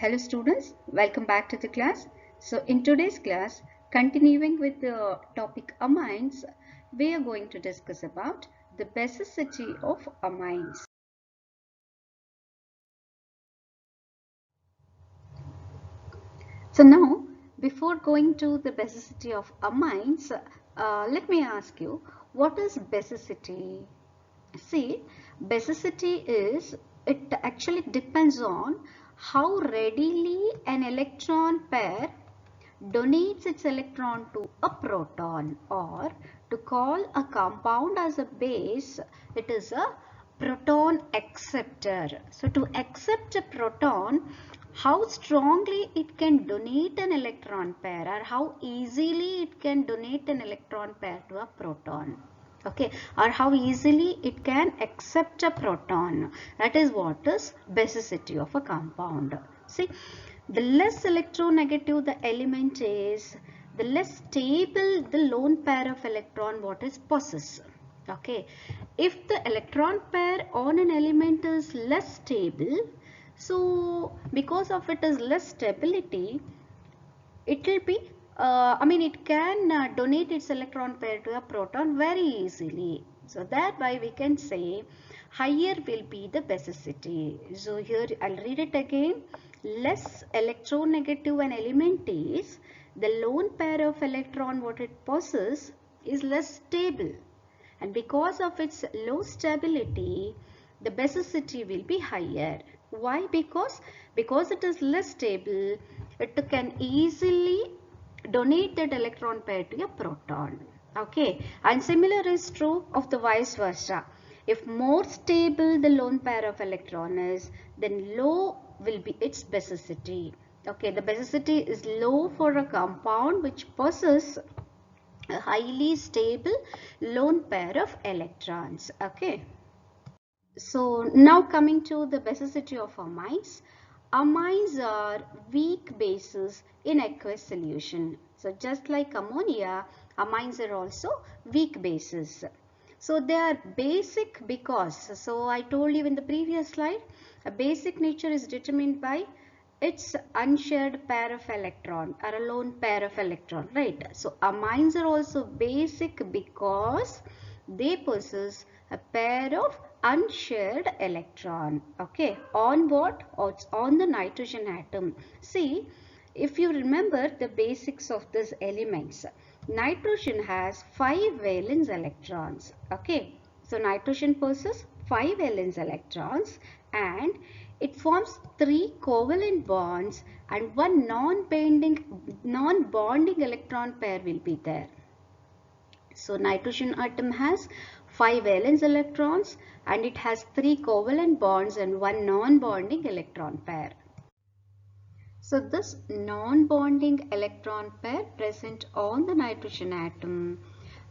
Hello students, welcome back to the class. So in today's class, continuing with the topic amines, we are going to discuss about the basicity of amines. So now, before going to the basicity of amines, let me ask you, what is basicity? See, basicity is, it actually depends on how readily an electron pair donates its electron to a proton, or to call a compound as a base, it is a proton acceptor. So to accept a proton, how strongly it can donate an electron pair, or how easily it can donate an electron pair to a proton. Okay, or how easily it can accept a proton. That is what is basicity of a compound. See, the less electronegative the element is, the less stable the lone pair of electron what is possessed. Okay, if the electron pair on an element is less stable, so because of it is less stability, it will be it can donate its electron pair to a proton very easily. So thereby we can say higher will be the basicity. So here I'll read it again. Less electronegative an element is, the lone pair of electron what it possesses is less stable, and because of its low stability, the basicity will be higher. Why? Because it is less stable, it can easily donate that electron pair to a proton. Okay, and similar is true of the vice versa. If more stable the lone pair of electron is, then low will be its basicity. Okay, the basicity is low for a compound which possesses a highly stable lone pair of electrons. Okay, so now coming to the basicity of amines. Amines are weak bases in aqueous solution. So just like ammonia, amines are also weak bases. So they are basic because, so I told you in the previous slide, a basic nature is determined by its unshared pair of electron, or a lone pair of electron, right? So amines are also basic because they possess a pair of unshared electron. Okay, on what? On the nitrogen atom. See, if you remember the basics of these elements, nitrogen has 5 valence electrons. Okay, so nitrogen possesses 5 valence electrons, and it forms 3 covalent bonds, and one non-bonding electron pair will be there. So nitrogen atom has 5 valence electrons, and it has 3 covalent bonds and one non-bonding electron pair. So this non-bonding electron pair present on the nitrogen atom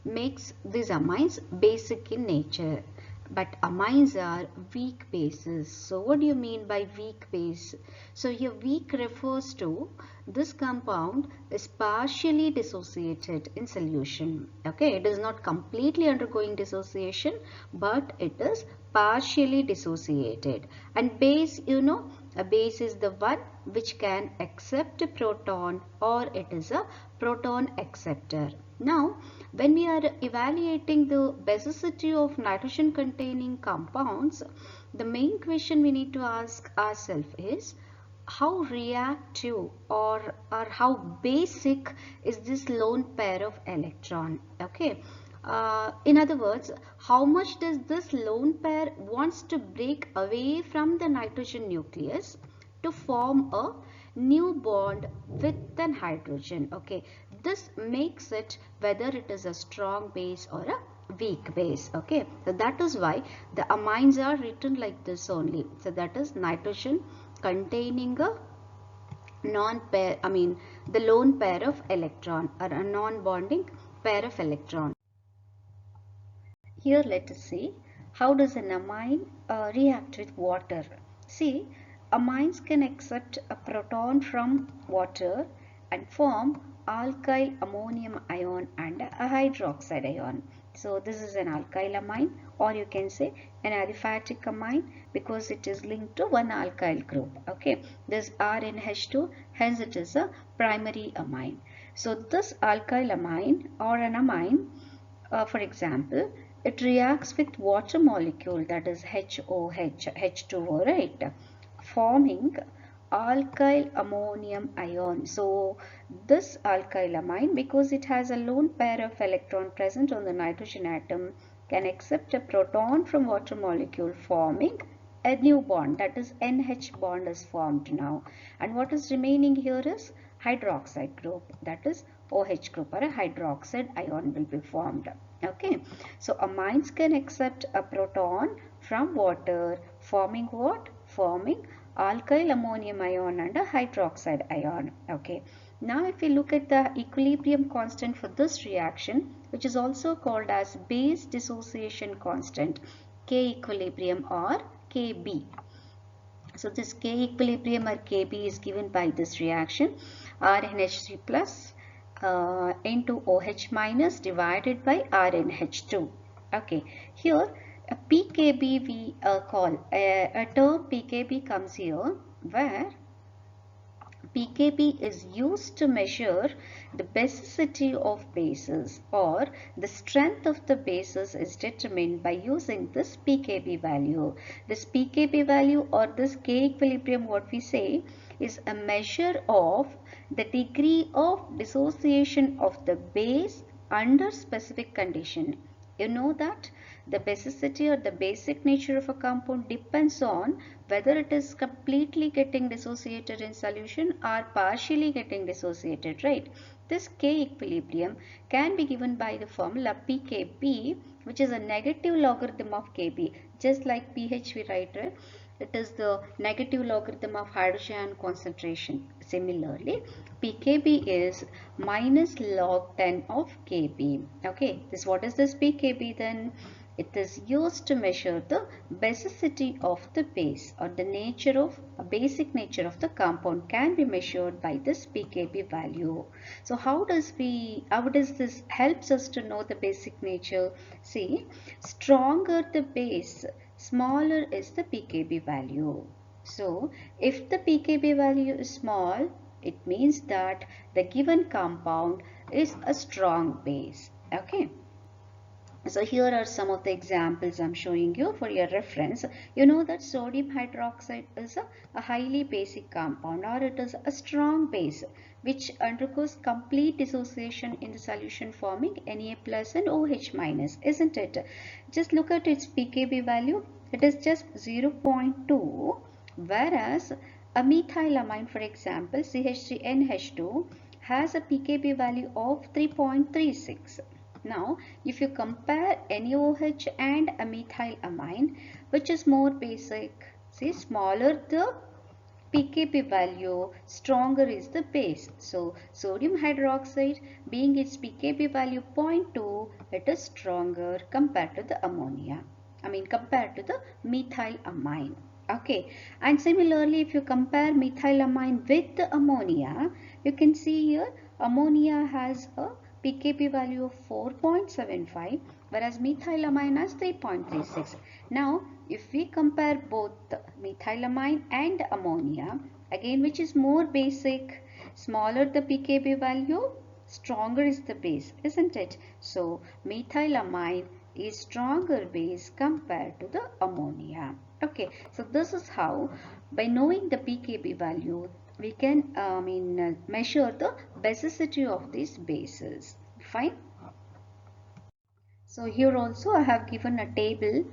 makes these amines basic in nature. But amines are weak bases. So what do you mean by weak base? So here weak refers to this compound is partially dissociated in solution. Okay, it is not completely undergoing dissociation, but it is partially dissociated. And base, you know, a base is the one which can accept a proton, or it is a proton acceptor. Now, when we are evaluating the basicity of nitrogen containing compounds, the main question we need to ask ourselves is how reactive or how basic is this lone pair of electron. Okay, in other words, how much does this lone pair wants to break away from the nitrogen nucleus to form a new bond with an hydrogen. Okay, this makes it whether it is a strong base or a weak base. Okay, so that is why the amines are written like this only. So that is nitrogen containing a non-pair, the lone pair of electron, or a non-bonding pair of electron. Here let us see how does an amine react with water. See, amines can accept a proton from water and form alkyl ammonium ion and a hydroxide ion. So this is an alkyl amine, or you can say an aliphatic amine because it is linked to one alkyl group. Okay, this RNH2, hence it is a primary amine. So this alkyl amine or an amine, for example, it reacts with water molecule, that is HOH, H2O, right, forming alkyl ammonium ion. So this alkyl amine, because it has a lone pair of electron present on the nitrogen atom, can accept a proton from water molecule, forming a new bond, that is NH bond is formed now, and what is remaining here is hydroxide group, that is OH group, or a hydroxide ion will be formed. Okay, so amines can accept a proton from water, forming what? Forming alkyl ammonium ion and a hydroxide ion. Okay, now if we look at the equilibrium constant for this reaction, which is also called as base dissociation constant, K equilibrium or Kb. So this K equilibrium or Kb is given by this reaction, RNH3 plus into OH minus divided by RNH2. Okay, here a pKb we call, a term pKb comes here, where pKb is used to measure the basicity of bases, or the strength of the bases is determined by using this pKb value. This pKb value, or this K equilibrium, what we say, is a measure of the degree of dissociation of the base under specific condition. You know that the basicity or the basic nature of a compound depends on whether it is completely getting dissociated in solution or partially getting dissociated, right? This K equilibrium can be given by the formula pKb, which is a negative logarithm of Kb, just like pH we write, right? It is the negative logarithm of hydrogen concentration. Similarly, pKb is minus log 10 of Kb. Okay, what is this pKb then? It is used to measure the basicity of the base, or the nature of a basic nature of the compound can be measured by this pKb value. So how does this helps us to know the basic nature? See, stronger the base, smaller is the pKb value. So if the pKb value is small, it means that the given compound is a strong base. Okay. So here are some of the examples I'm showing you for your reference. You know that sodium hydroxide is a highly basic compound, or it is a strong base which undergoes complete dissociation in the solution, forming Na plus and OH minus, isn't it? Just look at its pKb value. It is just 0.2, whereas a methylamine, for example, CH3NH2, has a pKb value of 3.36. Now, if you compare NaOH and a methylamine, which is more basic, see, smaller the pKb value, stronger is the base. So, sodium hydroxide, being its pKb value 0.2, it is stronger compared to the ammonia. Compared to the methylamine. Okay, and similarly, if you compare methylamine with the ammonia, you can see here ammonia has a pKb value of 4.75, whereas methylamine has 3.36. Now, if we compare both methylamine and ammonia, again, which is more basic, smaller the pKb value, stronger is the base, isn't it? So, methylamine is stronger base compared to the ammonia. Okay, so this is how, by knowing the pKb value, we can measure the basicity of these bases. Fine. So here also I have given a table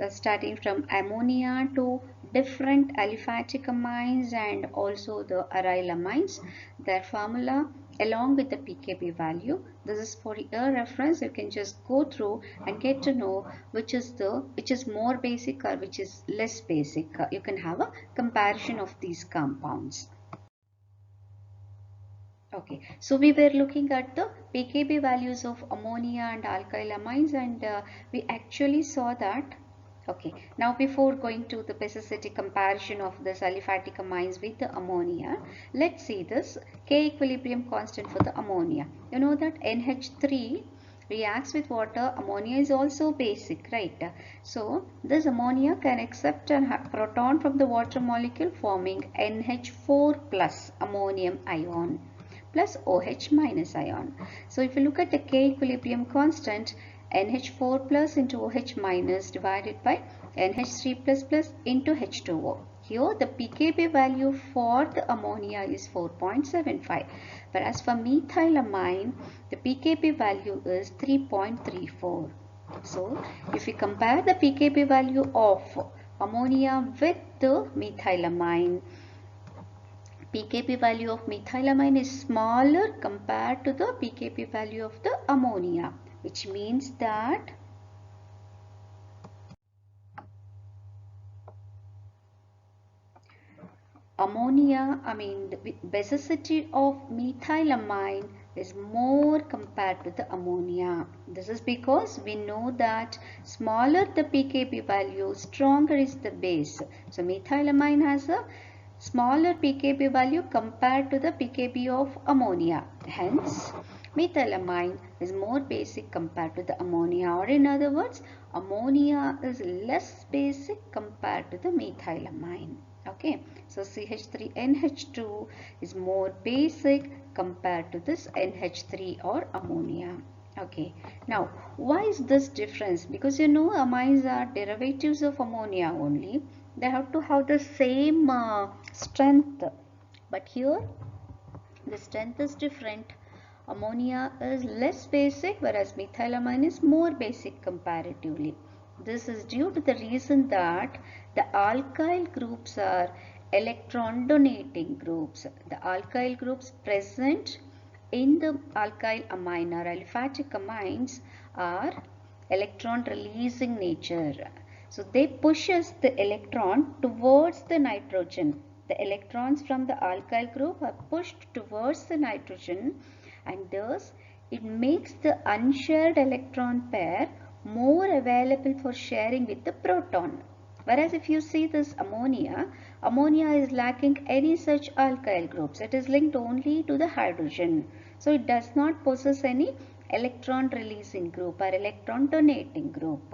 starting from ammonia to different aliphatic amines and also the aryl amines, their formula along with the pKb value. This is for your reference. You can just go through and get to know which is more basic or which is less basic. You can have a comparison of these compounds. Okay, so we were looking at the pKb values of ammonia and alkyl amines, and we actually saw that. Okay, now before going to the basicity comparison of the aliphatic amines with the ammonia, let's see this K equilibrium constant for the ammonia. You know that NH3 reacts with water, ammonia is also basic, right? So this ammonia can accept a proton from the water molecule, forming NH4 plus ammonium ion plus OH minus ion. So if you look at the K equilibrium constant, NH4 plus into OH minus divided by NH3 plus plus into H2O. Here the pKb value for the ammonia is 4.75, whereas for methylamine the pKb value is 3.34. So if we compare the pKb value of ammonia with the methylamine, pKb value of methylamine is smaller compared to the pKb value of the ammonia, which means that the basicity of methylamine is more compared to the ammonia. This is because we know that smaller the pKb value, stronger is the base. So methylamine has a smaller pKb value compared to the pKb of ammonia. Hence, methylamine is more basic compared to the ammonia, or in other words, ammonia is less basic compared to the methylamine. Okay, so CH3NH2 is more basic compared to this NH3 or ammonia. Okay, now why is this difference? Because you know amines are derivatives of ammonia only. They have to have the same strength, but here the strength is different. Ammonia is less basic, whereas methylamine is more basic comparatively. This is due to the reason that the alkyl groups are electron donating groups. The alkyl groups present in the alkyl amine or aliphatic amines are electron releasing nature. So they pushes the electron towards the nitrogen. The electrons from the alkyl group are pushed towards the nitrogen, and thus it makes the unshared electron pair more available for sharing with the proton. Whereas if you see this ammonia is lacking any such alkyl groups. It is linked only to the hydrogen. So it does not possess any electron releasing group or electron donating group.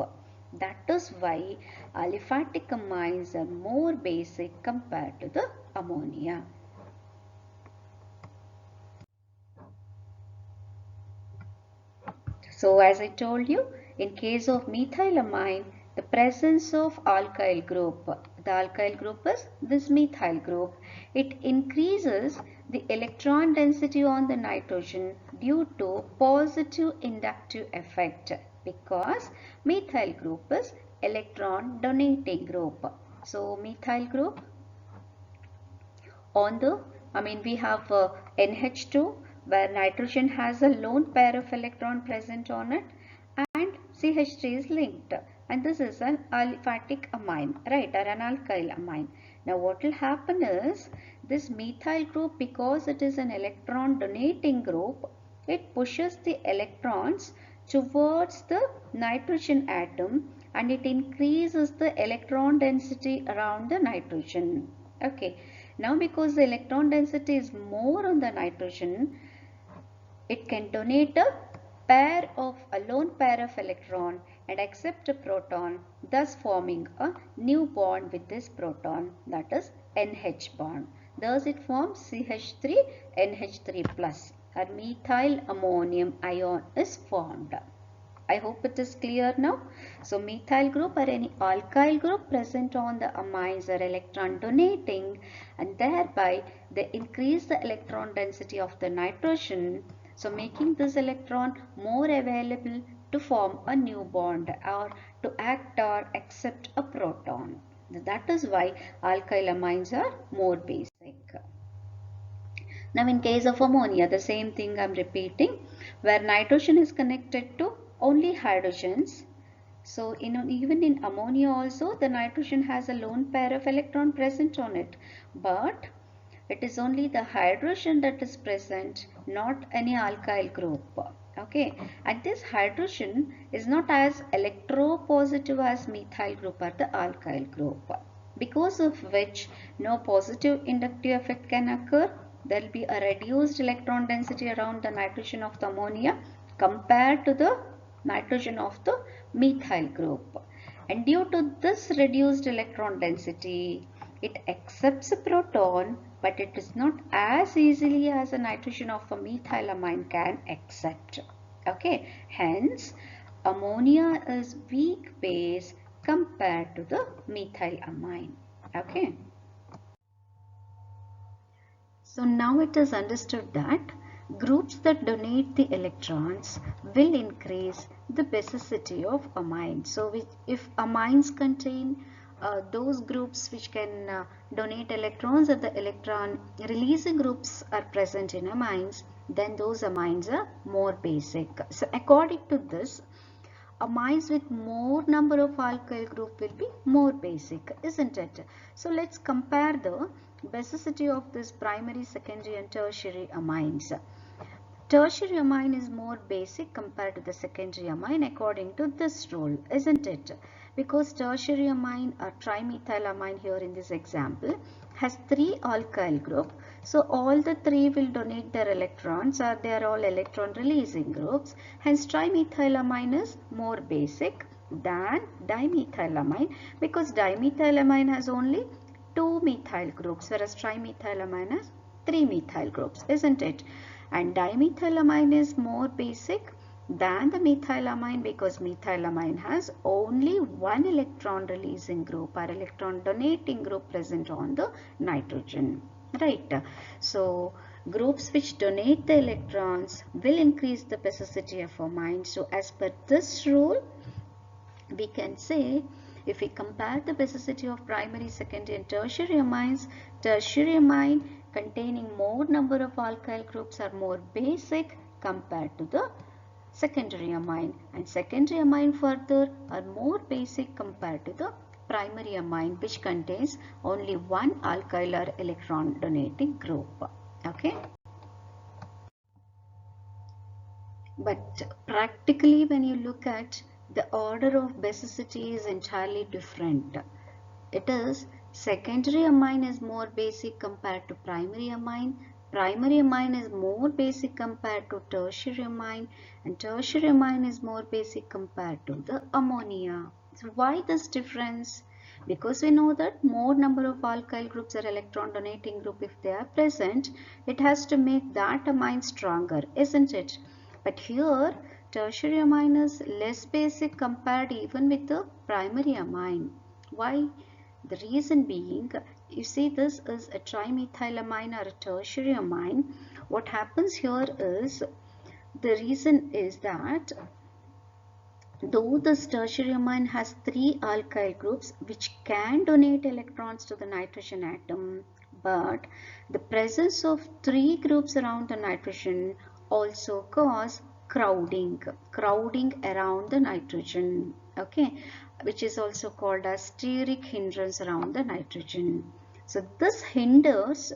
That is why aliphatic amines are more basic compared to the ammonia. So as I told you, in case of methylamine, the presence of alkyl group, the alkyl group is this methyl group. It increases the electron density on the nitrogen due to positive inductive effect, because methyl group is electron donating group. So methyl group on the, we have NH2 where nitrogen has a lone pair of electron present on it, and CH3 is linked, and this is an aliphatic amine, right, or an alkyl amine. Now what will happen is, this methyl group, because it is an electron donating group, it pushes the electrons towards the nitrogen atom, and it increases the electron density around the nitrogen. Okay, now because the electron density is more on the nitrogen, it can donate a lone pair of electron and accept a proton, thus forming a new bond with this proton, that is NH bond. Thus it forms CH3NH3 plus, or methyl ammonium ion is formed. I hope it is clear now. So methyl group or any alkyl group present on the amines are electron donating, and thereby they increase the electron density of the nitrogen, so making this electron more available to form a new bond or to act or accept a proton. That is why alkyl amines are more basic. Now in case of ammonia, the same thing I am repeating, where nitrogen is connected to only hydrogens. So even in ammonia also, the nitrogen has a lone pair of electron present on it, but it is only the hydrogen that is present, not any alkyl group. Okay, and this hydrogen is not as electropositive as methyl group or the alkyl group, because of which no positive inductive effect can occur. There will be a reduced electron density around the nitrogen of the ammonia, compared to the nitrogen of the methyl group. And due to this reduced electron density, it accepts a proton, but it is not as easily as a nitrogen of a methylamine can accept. Okay, hence ammonia is weak base compared to the methylamine. Okay. So now it is understood that groups that donate the electrons will increase the basicity of amines. So if amines contain those groups which can donate electrons, and the electron releasing groups are present in amines, then those amines are more basic. So according to this, amines with more number of alkyl group will be more basic, isn't it? So let's compare the basicity of this primary, secondary and tertiary amines. Tertiary amine is more basic compared to the secondary amine according to this rule, isn't it? Because tertiary amine or trimethylamine here in this example has 3 alkyl group. So all the 3 will donate their electrons, or they are all electron releasing groups. Hence trimethylamine is more basic than dimethylamine, because dimethylamine has only 2 methyl groups, whereas trimethylamine has 3 methyl groups, isn't it? And dimethylamine is more basic than the methylamine, because methylamine has only 1 electron releasing group or electron donating group present on the nitrogen, right? So groups which donate the electrons will increase the basicity of amine. So as per this rule, we can say, if we compare the basicity of primary, secondary and tertiary amines, tertiary amine containing more number of alkyl groups are more basic compared to the secondary amine, and secondary amine further are more basic compared to the primary amine, which contains only 1 alkyl or electron donating group. Okay. But practically, when you look at, the order of basicity is entirely different. It is secondary amine is more basic compared to primary amine. Primary amine is more basic compared to tertiary amine, and tertiary amine is more basic compared to the ammonia. So why this difference? Because we know that more number of alkyl groups or electron donating group, if they are present, it has to make that amine stronger, isn't it? But here tertiary amine is less basic compared even with the primary amine. Why? The reason being, you see, this is a trimethylamine or a tertiary amine. What happens here is, the reason is that though this tertiary amine has 3 alkyl groups which can donate electrons to the nitrogen atom, but the presence of 3 groups around the nitrogen also cause crowding around the nitrogen, okay, which is also called as steric hindrance around the nitrogen. So this hinders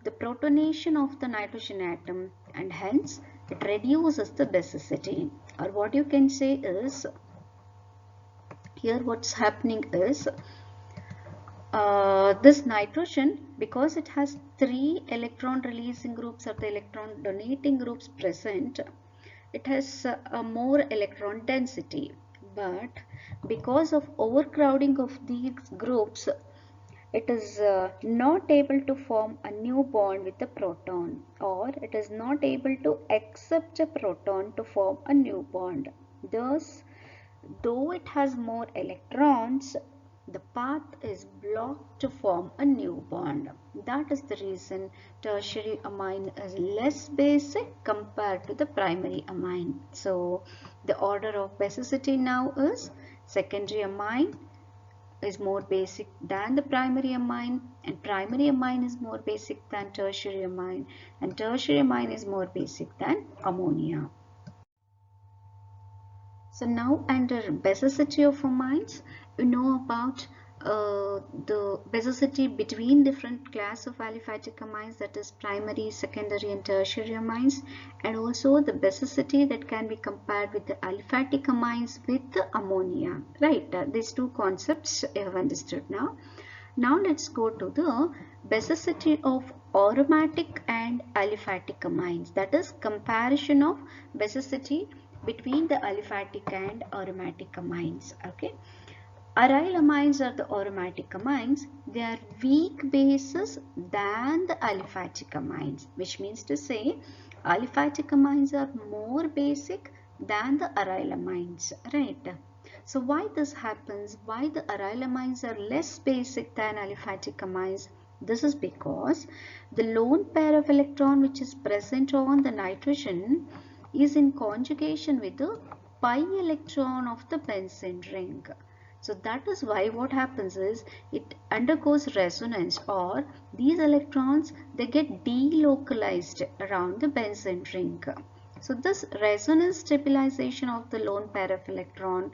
the protonation of the nitrogen atom, and hence it reduces the basicity. Or what you can say is, here what's happening is, this nitrogen, because it has 3 electron releasing groups or the electron donating groups present, it has a more electron density. But because of overcrowding of these groups, it is not able to form a new bond with the proton, or it is not able to accept a proton to form a new bond. Thus, though it has more electrons, the path is blocked to form a new bond. That is the reason tertiary amine is less basic compared to the primary amine. So the order of basicity now is, secondary amine is more basic than the primary amine, and primary amine is more basic than tertiary amine, and tertiary amine is more basic than ammonia. So now under basicity of amines, you know about the basicity between different class of aliphatic amines, that is primary, secondary and tertiary amines, and also the basicity that can be compared with the aliphatic amines with the ammonia, right? These two concepts you have understood now. Now let's go to the basicity of aromatic and aliphatic amines, that is comparison of basicity between the aliphatic and aromatic amines. Okay. Aryl amines are the aromatic amines. They are weak bases than the aliphatic amines, which means to say aliphatic amines are more basic than the aryl amines, right? So why this happens? Why the aryl amines are less basic than aliphatic amines? This is because the lone pair of electron which is present on the nitrogen is in conjugation with the pi electron of the benzene ring. So that is why what happens is it undergoes resonance, or these electrons, they get delocalized around the benzene ring. So this resonance stabilization of the lone pair of electron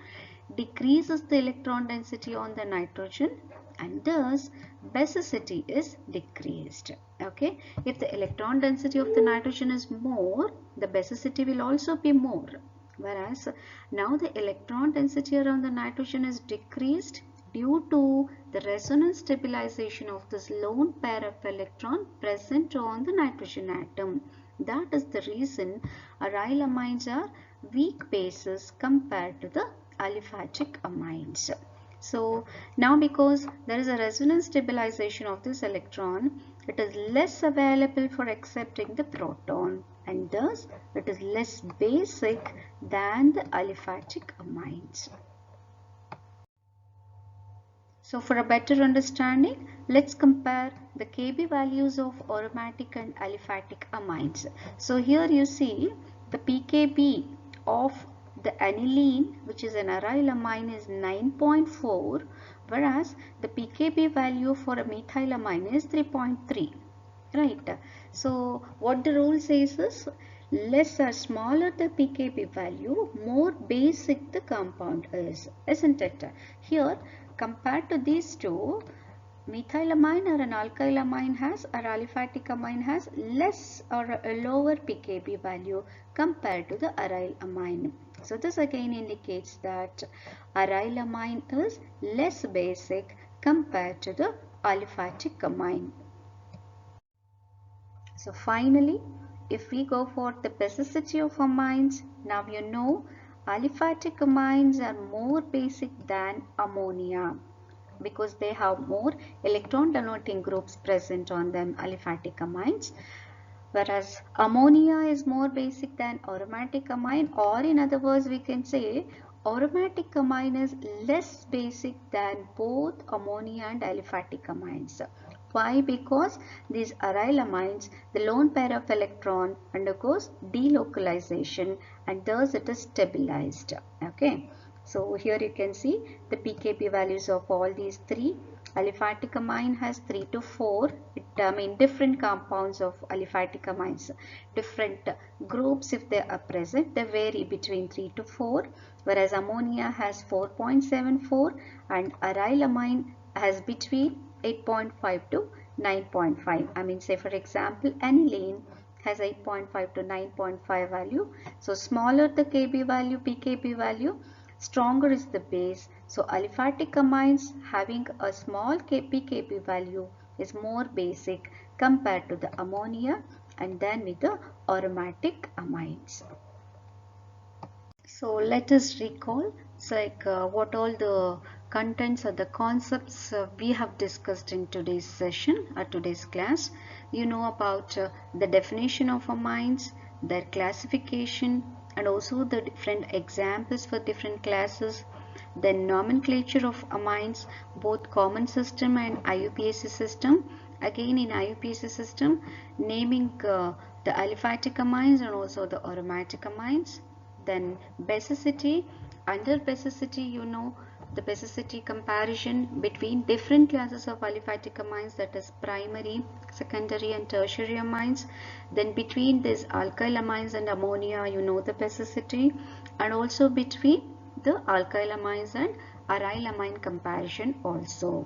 decreases the electron density on the nitrogen, and thus basicity is decreased. Okay, if the electron density of the nitrogen is more, the basicity will also be more. Whereas now the electron density around the nitrogen is decreased due to the resonance stabilization of this lone pair of electron present on the nitrogen atom. That is the reason aryl amines are weak bases compared to the aliphatic amines. So now because there is a resonance stabilization of this electron, it is less available for accepting the proton, and thus it is less basic than the aliphatic amines. So for a better understanding, let's compare the Kb values of aromatic and aliphatic amines. So here you see the pKb of the aniline, which is an aryl amine, is 9.4, whereas the pKb value for a methylamine is 3.3. Right. So what the rule says is, less or smaller the pKb value, more basic the compound is, isn't it? Here, compared to these two, methylamine or an alkyl amine has, or aliphatic amine has less or a lower pKb value compared to the aryl amine. So this again indicates that aryl amine is less basic compared to the aliphatic amine. So finally, if we go for the basicity of amines, now you know aliphatic amines are more basic than ammonia because they have more electron donating groups present on them, aliphatic amines. Whereas ammonia is more basic than aromatic amine, or in other words we can say aromatic amine is less basic than both ammonia and aliphatic amines. Why? Because these aryl amines, the lone pair of electron undergoes delocalization and thus it is stabilized. Okay. So here you can see the pKb values of all these three. Aliphatic amine has 3 to 4. Different compounds of aliphatic amines, different groups if they are present, they vary between 3 to 4. Whereas ammonia has 4.74 and aryl amine has between 8.5 to 9.5. Say for example, aniline has 8.5 to 9.5 value. So smaller the Kb value, pKb value, stronger is the base. So aliphatic amines having a small pKb value is more basic compared to the ammonia and then with the aromatic amines. So let us recall what all the contents or the concepts we have discussed in today's session or today's class. You know about the definition of amines, their classification, and also the different examples for different classes, the nomenclature of amines, both common system and IUPAC system. Again in IUPAC system, naming the aliphatic amines and also the aromatic amines. Then basicity, under basicity you know the basicity comparison between different classes of aliphatic amines, that is primary, secondary and tertiary amines. Then between this alkyl amines and ammonia you know the basicity, and also between the alkyl amines and aryl amine comparison also.